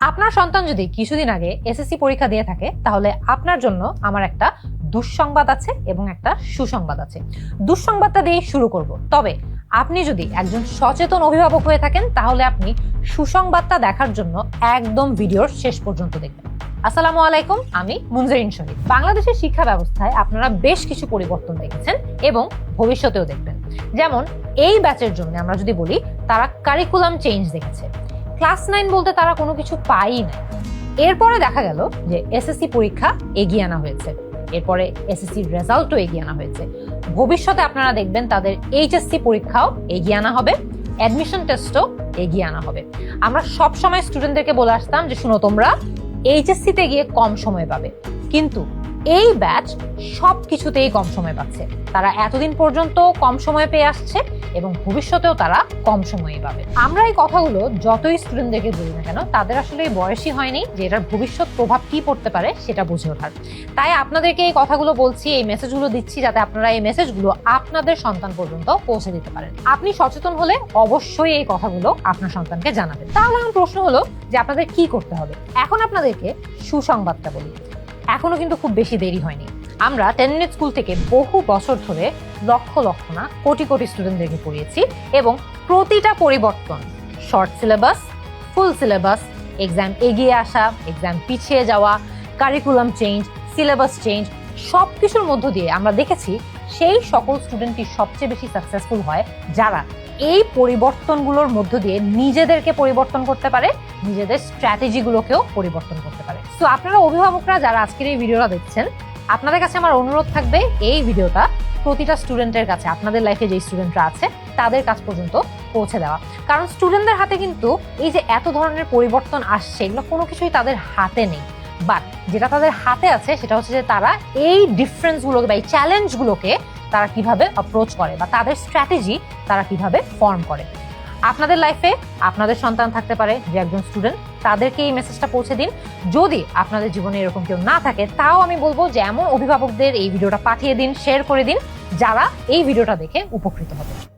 আপনার সন্তান যদি কিছুদিন আগে এসএসসি পরীক্ষা দিয়ে থাকে তাহলে আপনার জন্য আমার একটা দুঃসংবাদ আছে এবং একটা সুসংবাদ আছে। দুঃসংবাদটা দিয়ে শুরু করব। তবে আপনি যদি একজন সচেতন অভিভাবক হয়ে থাকেন তাহলে আপনি সুসংবাদটা দেখার জন্য একদম ভিডিওর শেষ পর্যন্ত দেখবেন। আসসালামু আলাইকুম, আমি মুনজারিন শহীদ। বাংলাদেশের শিক্ষা ব্যবস্থায় আপনারা বেশ কিছু পরিবর্তন দেখেছেন এবং ভবিষ্যতেও দেখবেন। যেমন এই ব্যাচের জন্য আমরা যদি বলি, তারা কারিকুলাম চেঞ্জ দেখেছে। ক্লাস 9 বলতে তারা কোনো কিছু পায়ই না। এরপরে দেখা গেল যে এসএসসি পরীক্ষা এগিয়ে আনা হয়েছে, এরপরে এসএসসির রেজাল্টও এগিয়ে আনা হয়েছে। ভবিষ্যতে আপনারা দেখবেন তাদের এইচএসসি পরীক্ষাও এগিয়ে আনা হবে, অ্যাডমিশন টেস্টও এগিয়ে আনা হবে। আমরা সব সময় স্টুডেন্টদেরকে বলে আসতাম যে শুনো, তোমরা এইচএসসিতে গিয়ে কম সময় পাবে, কিন্তু এই ব্যাচ সবকিছুতেই কম সময় পাচ্ছে। তারা এতদিন পর্যন্ত কম সময় পেয়ে আসছে এবং ভবিষ্যতেও তারা কম সময়ই পাবে। আমরা এই কথাগুলো যতই স্টুডেন্টদেরকে বলি না কেন, তাদের আসলে এই বয়সই হয়নি যে এটার ভবিষ্যৎ প্রভাব কি পড়তে পারে সেটা বুঝে ওঠার। তাই আপনাদেরকে এই কথাগুলো বলছি, এই মেসেজগুলো দিচ্ছি, যাতে আপনারা এই মেসেজগুলো আপনাদের সন্তান পর্যন্ত পৌঁছে দিতে পারেন। আপনি সচেতন হলে অবশ্যই এই কথাগুলো আপনার সন্তানকে জানাবেন। তাহলে আমার প্রশ্ন হলো যে আপনাদের কি করতে হবে। এখন আপনাদেরকে সুসংবাদটা বলি। এখনো কিন্তু খুব বেশি দেরি হয়নি। আমরা 10 মিনিট স্কুল থেকে বহু বছর ধরে লক্ষ লক্ষ না কোটি কোটি স্টুডেন্টদেরকে পড়িয়েছি এবং প্রতিটা পরিবর্তন, short syllabus, full syllabus, exam এগিয়ে আসা, এক্সাম পিছিয়ে যাওয়া, কারিকুলাম চেঞ্জ, সিলেবাস চেঞ্জ, সব কিছুর মধ্য দিয়ে আমরা দেখেছি সেই সকল স্টুডেন্টই সবচেয়ে বেশি সাকসেসফুল হয় যারা এই পরিবর্তনগুলোর মধ্য দিয়ে নিজেদেরকে পরিবর্তন করতে পারে, নিজেদের স্ট্র্যাটেজিগুলোকেও পরিবর্তন করতে পারে। তো আপনারা অভিভাবকরা যারা আজকের এই ভিডিওটা দেখছেন, আপনাদের কাছে আমার অনুরোধ থাকবে এই ভিডিওটা প্রতিটা স্টুডেন্টের কাছে, আপনাদের লাইফে যে স্টুডেন্টরা আছে তাদের কাছ পর্যন্ত পৌঁছে দেওয়া। কারণ স্টুডেন্টদের হাতে কিন্তু এই যে এত ধরনের পরিবর্তন আসছে, এগুলো কোনো কিছুই তাদের হাতে নেই। বাট যেটা তাদের হাতে আছে সেটা হচ্ছে যে তারা এই ডিফারেন্সগুলোকে বা এই চ্যালেঞ্জগুলোকে তারা কিভাবে অ্যাপ্রোচ করে বা তাদের স্ট্র্যাটেজি তারা কিভাবে ফর্ম করে। আপনাদের লাইফে আপনাদের সন্তান থাকতে পারে যে একজন স্টুডেন্ট, তাদেরকে এই মেসেজটা পৌঁছে দিন। যদি আপনাদের জীবনে এরকম কেউ না থাকে, তাও আমি বলবো যে এমন অভিভাবকদের এই ভিডিওটা পাঠিয়ে দিন, শেয়ার করে দিন যারা এই ভিডিওটা দেখে উপকৃত হবে।